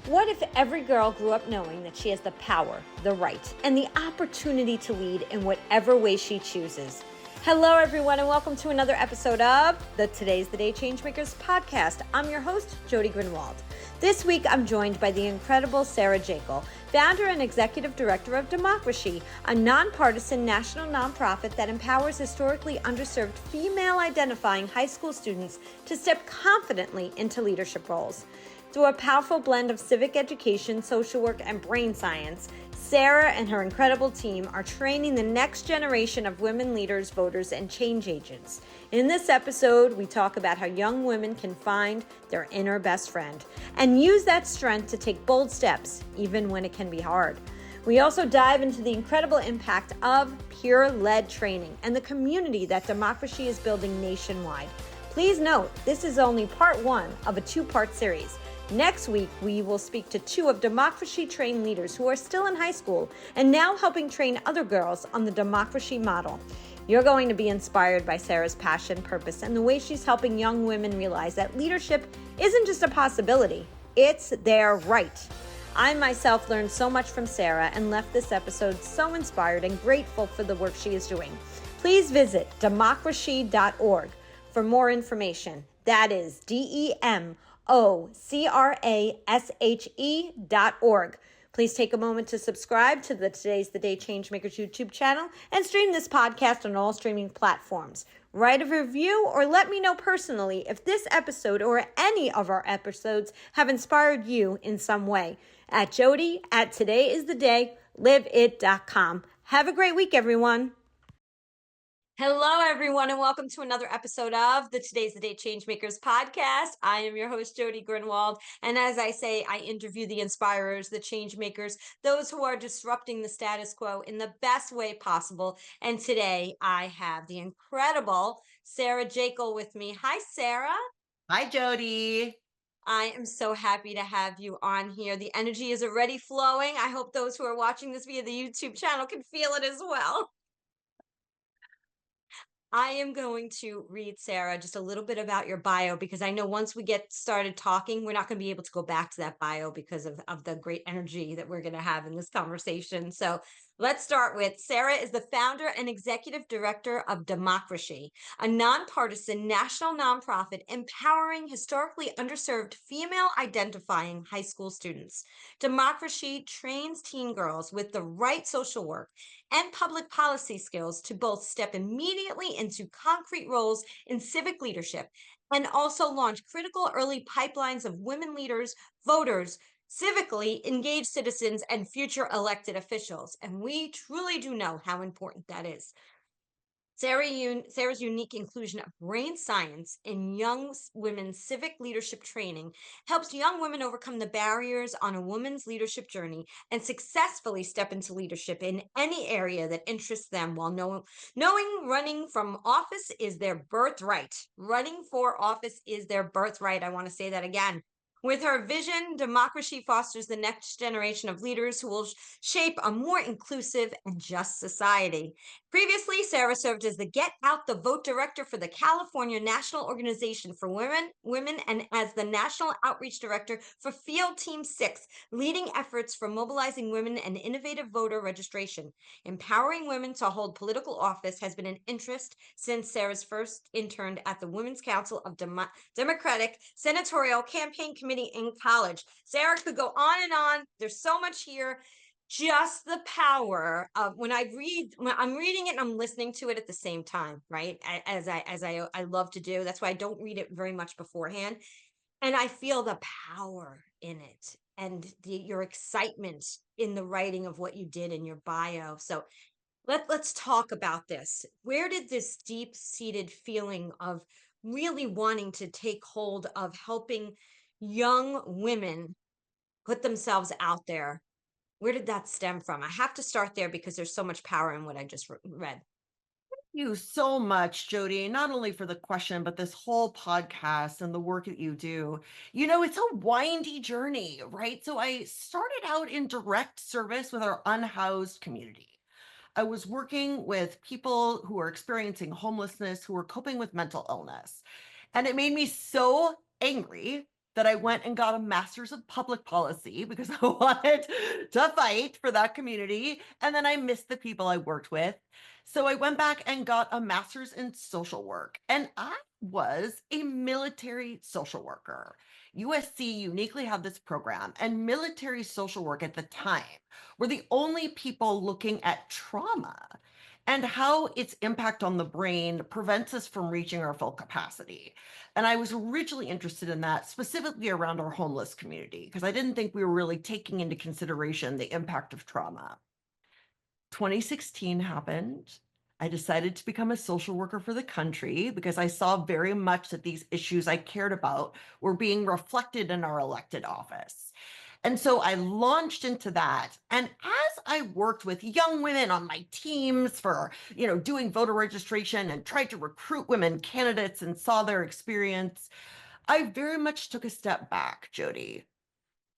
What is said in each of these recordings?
What if every girl grew up knowing that she has the power, the right, and the opportunity to lead in whatever way she chooses? Hello, everyone, and welcome to another episode of the Today's the Day Changemakers podcast. I'm your host, Jodi Grunwald. This week, I'm joined by the incredible Sarah Jakle, founder and executive director of DemocraShe, a nonpartisan national nonprofit that empowers historically underserved female-identifying high school students to step confidently into leadership roles. Through a powerful blend of civic education, social work, and brain science, Sarah and her incredible team are training the next generation of women leaders, voters, and change agents. In this episode, we talk about how young women can find their inner best friend and use that strength to take bold steps, even when it can be hard. We also dive into the incredible impact of peer-led training and the community that DemocraShe is building nationwide. Please note, this is only part one of a two-part series. Next week, we will speak to two of DemocraShe trained leaders who are still in high school and now helping train other girls on the DemocraShe model. You're going to be inspired by Sarah's passion, purpose, and the way she's helping young women realize that leadership isn't just a possibility, it's their right. I myself learned so much from Sarah and left this episode so inspired and grateful for the work she is doing. Please visit democrashe.org for more information. That is DemocraShe.org. Please take a moment to subscribe to the Today's the Day Changemakers YouTube channel and stream this podcast on all streaming platforms. Write a review or let me know personally if this episode or any of our episodes have inspired you in some way. At Jodi at todayistheday.liveit.com. Have a great week, everyone. Hello, everyone, and welcome to another episode of the Today's the Day Changemakers podcast. I am your host, Jodi Grunwald, and as I say, I interview the inspirers, the changemakers, those who are disrupting the status quo in the best way possible. And today, I have the incredible Sarah Jakle with me. Hi, Sarah. Hi, Jodi. I am so happy to have you on here. The energy is already flowing. I hope those who are watching this via the YouTube channel can feel it as well. I am going to read, Sarah, just a little bit about your bio because I know once we get started talking, we're not going to be able to go back to that bio because of the great energy that we're going to have in this conversation. So let's start with Sarah is the founder and executive director of DemocraShe, a nonpartisan national nonprofit empowering historically underserved female identifying high school students. DemocraShe trains teen girls with the right social work and public policy skills to both step immediately into concrete roles in civic leadership and also launch critical early pipelines of women leaders, voters, civically engaged citizens, and future elected officials. And we truly do know how important that is. Sarah's unique inclusion of brain science in young women's civic leadership training helps young women overcome the barriers on a woman's leadership journey and successfully step into leadership in any area that interests them while knowing running from office is their birthright. Running for office is their birthright. I want to say that again. With her vision, DemocraShe fosters the next generation of leaders who will shape a more inclusive and just society. Previously, Sarah served as the Get Out the Vote director for the California National Organization for Women and as the National Outreach Director for Field Team 6, leading efforts for mobilizing women and innovative voter registration. Empowering women to hold political office has been an interest since Sarah's first interned at the Women's Council of Democratic Senatorial Campaign Committee in college. Sarah could go on and on. There's so much here. Just the power of when I'm reading it and I'm listening to it at the same time, right? As I love to do. That's why I don't read it very much beforehand. And I feel the power in it and your excitement in the writing of what you did in your bio. So let's talk about this. Where did this deep-seated feeling of really wanting to take hold of helping young women put themselves out there, where did that stem from? I have to start there because there's so much power in what I just read. You so much, Jodi, not only for the question, but this whole podcast and the work that you do. It's a windy journey, right? So I started out in direct service with our unhoused community. I was working with people who are experiencing homelessness, who are coping with mental illness. And it made me so angry that I went and got a master's of public policy because I wanted to fight for that community. And then I missed the people I worked with. So I went back and got a master's in social work. And I was a military social worker. USC uniquely had this program, and military social work at the time were the only people looking at trauma and how its impact on the brain prevents us from reaching our full capacity. And I was originally interested in that, specifically around our homeless community, because I didn't think we were really taking into consideration the impact of trauma. 2016 happened. I decided to become a social worker for the country because I saw very much that these issues I cared about were being reflected in our elected office. And so I launched into that. And as I worked with young women on my teams for, doing voter registration and tried to recruit women candidates and saw their experience, I very much took a step back, Jodi,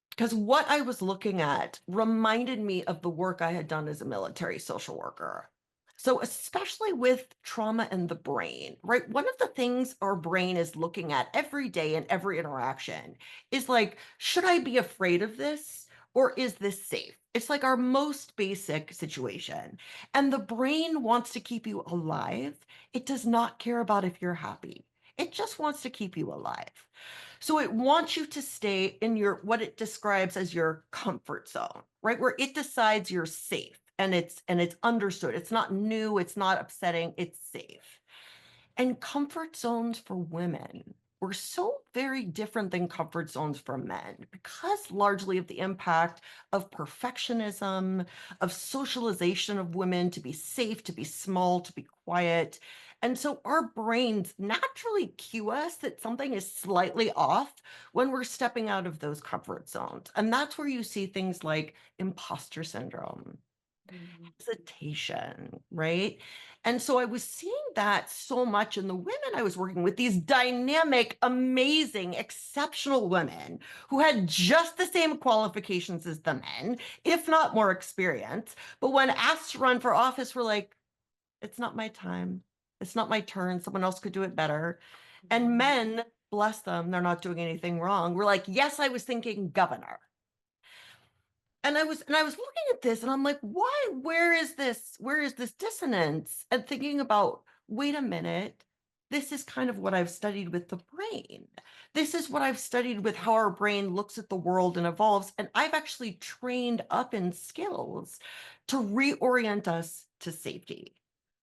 because what I was looking at reminded me of the work I had done as a military social worker. So, especially with trauma and the brain, right? One of the things our brain is looking at every day in every interaction is like, should I be afraid of this or is this safe? It's like our most basic situation. And the brain wants to keep you alive. It does not care about if you're happy, it just wants to keep you alive. So it wants you to stay in your what it describes as your comfort zone, right? Where it decides you're safe and it's understood. It's not new, it's not upsetting, it's safe. And comfort zones for women were so very different than comfort zones for men because largely of the impact of perfectionism, of socialization of women to be safe, to be small, to be quiet. And so our brains naturally cue us that something is slightly off when we're stepping out of those comfort zones. And that's where you see things like imposter syndrome, Mhm. hesitation, right? And so I was seeing that so much in the women I was working with, these dynamic, amazing, exceptional women who had just the same qualifications as the men, if not more experience. But when asked to run for office, were like, it's not my time. It's not my turn. Someone else could do it better. And Mhm. men, bless them, they're not doing anything wrong. We're like, yes, I was thinking governor. And I was looking at this and I'm like, why, where is this dissonance? And thinking about, wait a minute, this is kind of what I've studied with the brain. This is what I've studied with how our brain looks at the world and evolves. And I've actually trained up in skills to reorient us to safety.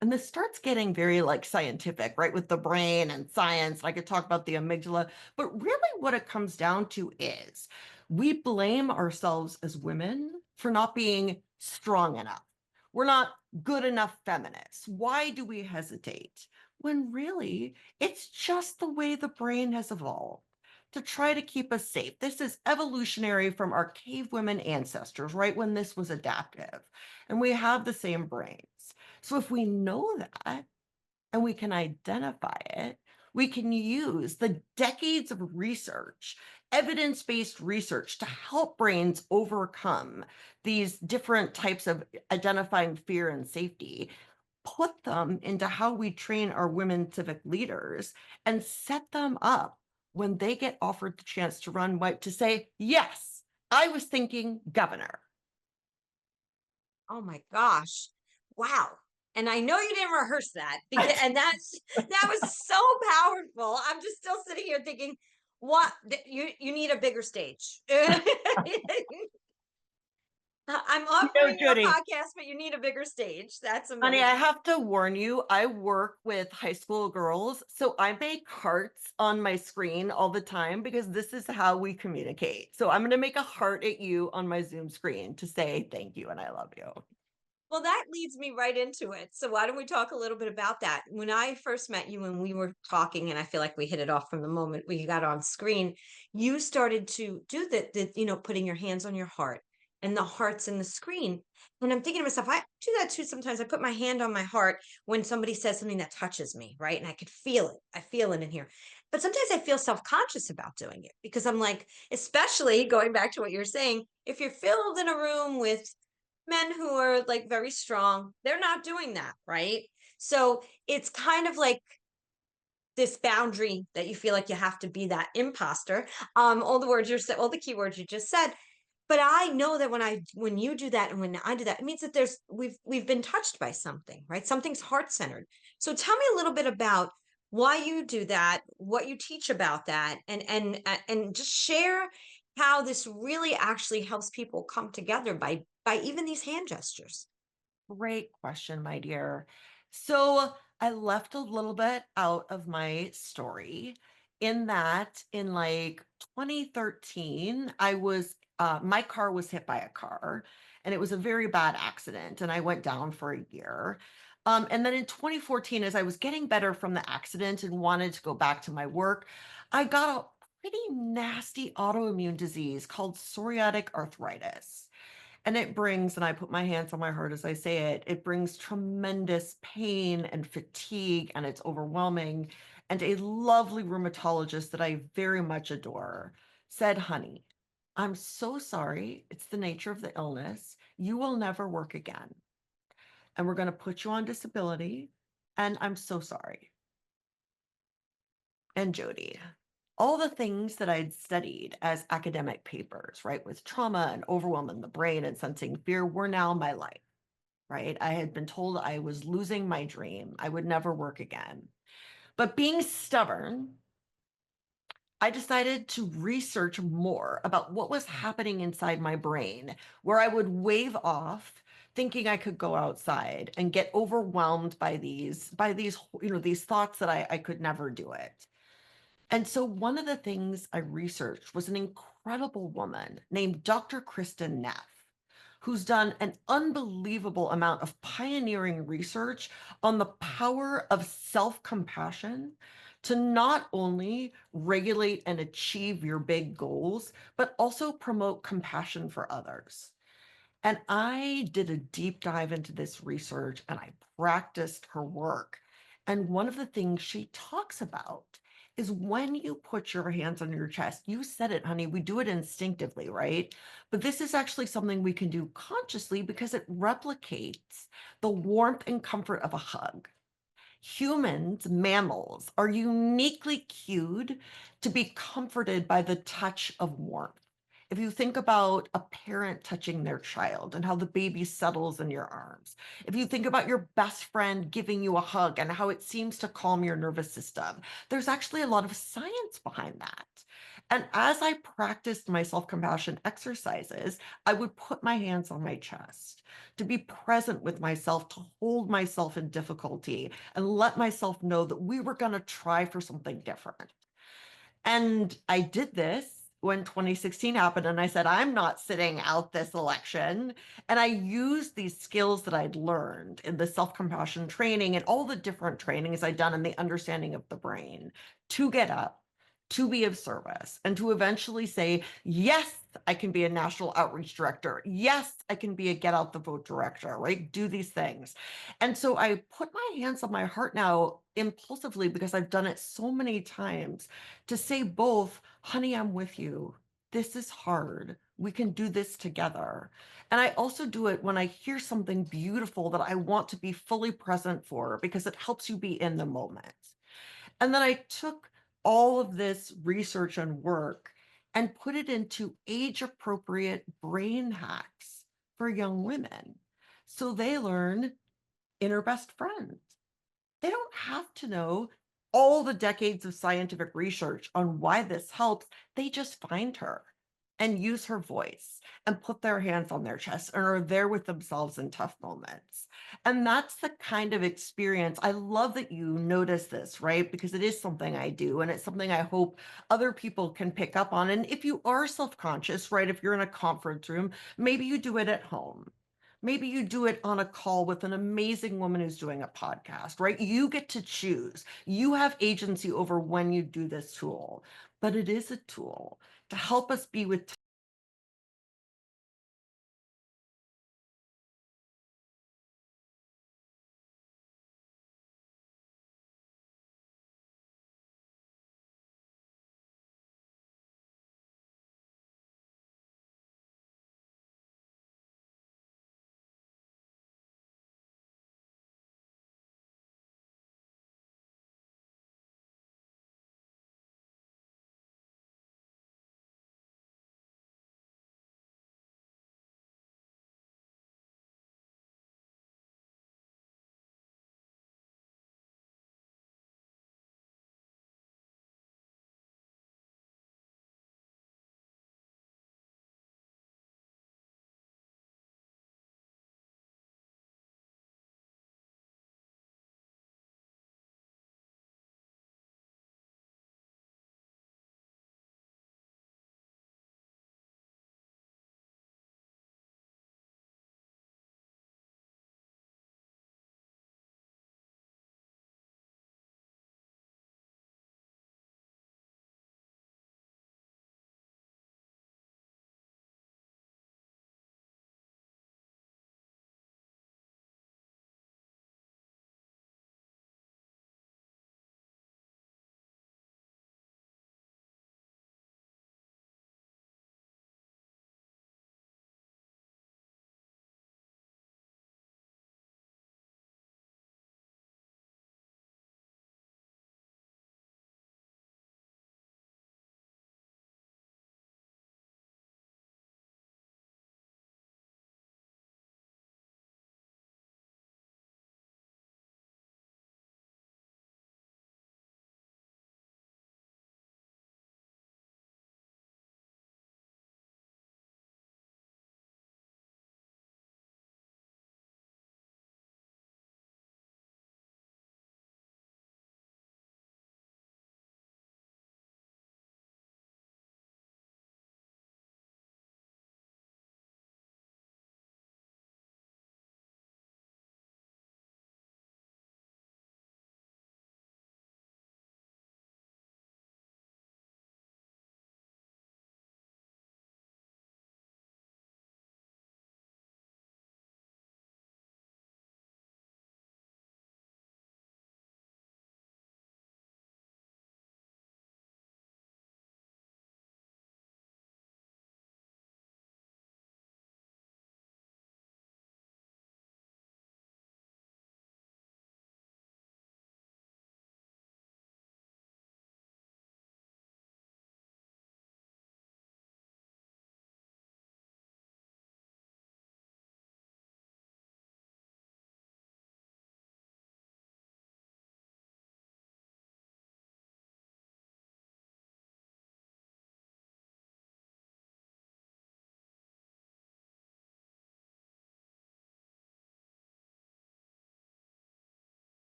And this starts getting very like scientific, right? With the brain and science. I could talk about the amygdala, but really what it comes down to is we blame ourselves as women for not being strong enough. We're not good enough feminists. Why do we hesitate? When really it's just the way the brain has evolved to try to keep us safe. This is evolutionary from our cave women ancestors, right? When this was adaptive. And we have the same brains. So if we know that and we can identify it, we can use the decades of research, evidence based research to help brains overcome these different types of identifying fear and safety, put them into how we train our women civic leaders and set them up when they get offered the chance to run white to say, yes, I was thinking governor. Oh my gosh. Wow. And I know you didn't rehearse that because and that was so powerful. I'm just still sitting here thinking, you need a bigger stage. I'm offering you a Jody, podcast, but you need a bigger stage. That's honey, I amazing. have to warn you, I work with high school girls, so I make hearts on my screen all the time because this is how we communicate. So I'm going to make a heart at you on my Zoom screen to say thank you and I love you. Well, that leads me right into it. So why don't we talk a little bit about that? When I first met you and we were talking, and I feel like we hit it off from the moment we got on screen, you started to do the putting your hands on your heart and the hearts in the screen. And I'm thinking to myself, I do that too sometimes. I put my hand on my heart when somebody says something that touches me, right? And I could feel it. I feel it in here. But sometimes I feel self-conscious about doing it because I'm like, especially going back to what you're saying, if you're filled in a room with men who are like very strong, they're not doing that, right? So it's kind of like this boundary that you feel like you have to be that imposter. All the words you said, all the keywords you just said. But I know that when you do that and when I do that, it means that we've been touched by something, right? Something's heart centered. So tell me a little bit about why you do that, what you teach about that, and just share how this really actually helps people come together by even these hand gestures. Great question, my dear. So I left a little bit out of my story in that in like 2013, my car was hit by a car and it was a very bad accident and I went down for a year. And then in 2014, as I was getting better from the accident and wanted to go back to my work, I got a pretty nasty autoimmune disease called psoriatic arthritis. And it brings, and I put my hands on my heart as I say it brings tremendous pain and fatigue, and it's overwhelming. And a lovely rheumatologist that I very much adore said, honey, I'm so sorry. It's the nature of the illness. You will never work again. And we're going to put you on disability. And I'm so sorry. And Jodi, all the things that I'd studied as academic papers, right, with trauma and overwhelm in the brain and sensing fear were now my life, right? I had been told I was losing my dream. I would never work again. But being stubborn, I decided to research more about what was happening inside my brain, where I would wave off thinking I could go outside and get overwhelmed by these thoughts that I could never do it. And so one of the things I researched was an incredible woman named Dr. Kristen Neff, who's done an unbelievable amount of pioneering research on the power of self-compassion to not only regulate and achieve your big goals, but also promote compassion for others. And I did a deep dive into this research and I practiced her work. And one of the things she talks about is when you put your hands on your chest, you said it, honey, we do it instinctively, right? But this is actually something we can do consciously because it replicates the warmth and comfort of a hug. Humans, mammals, are uniquely cued to be comforted by the touch of warmth. If you think about a parent touching their child and how the baby settles in your arms, if you think about your best friend giving you a hug and how it seems to calm your nervous system, there's actually a lot of science behind that. And as I practiced my self compassion exercises, I would put my hands on my chest to be present with myself, to hold myself in difficulty, and let myself know that we were going to try for something different. And I did this when 2016 happened. And I said, I'm not sitting out this election. And I used these skills that I'd learned in the self compassion training and all the different trainings I'd done in the understanding of the brain to get up, to be of service, and to eventually say, yes, I can be a national outreach director. Yes, I can be a get out the vote director, right? Do these things. And so I put my hands on my heart now impulsively because I've done it so many times to say both, honey, I'm with you. This is hard. We can do this together. And I also do it when I hear something beautiful that I want to be fully present for because it helps you be in the moment. And then I took all of this research and work and put it into age appropriate brain hacks for young women. So they learn inner best friend. They don't have to know all the decades of scientific research on why this helps. They just find her and use her voice and put their hands on their chest and are there with themselves in tough moments. And that's the kind of experience. I love that you notice this, right? Because it is something I do and it's something I hope other people can pick up on. And if you are self conscious, right, if you're in a conference room, maybe you do it at home. Maybe you do it on a call with an amazing woman who's doing a podcast, right? You get to choose. You have agency over when you do this tool, but it is a tool to help us be with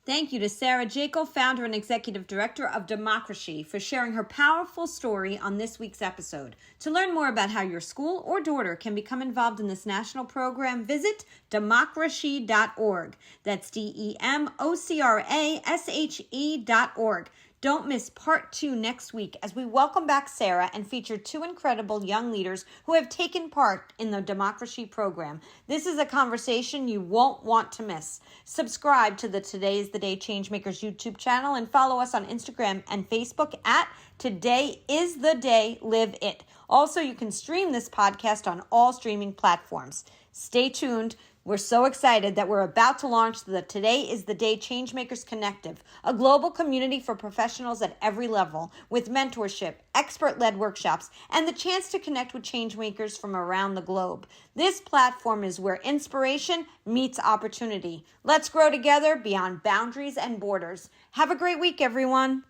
Thank you to Sarah Jakle, founder and executive director of DemocraShe, for sharing her powerful story on this week's episode. To learn more about how your school or daughter can become involved in this national program, visit democrashe.org. That's DEMOCRASHE.org. Don't miss part 2 next week as we welcome back Sarah and feature 2 incredible young leaders who have taken part in the DemocraShe program. This is a conversation you won't want to miss. Subscribe to the Today is the Day Changemakers YouTube channel and follow us on Instagram and Facebook at Today is the Day Live It. Also, you can stream this podcast on all streaming platforms. Stay tuned. We're so excited that we're about to launch the Today is the Day Changemakers Connective, a global community for professionals at every level with mentorship, expert-led workshops, and the chance to connect with changemakers from around the globe. This platform is where inspiration meets opportunity. Let's grow together beyond boundaries and borders. Have a great week, everyone.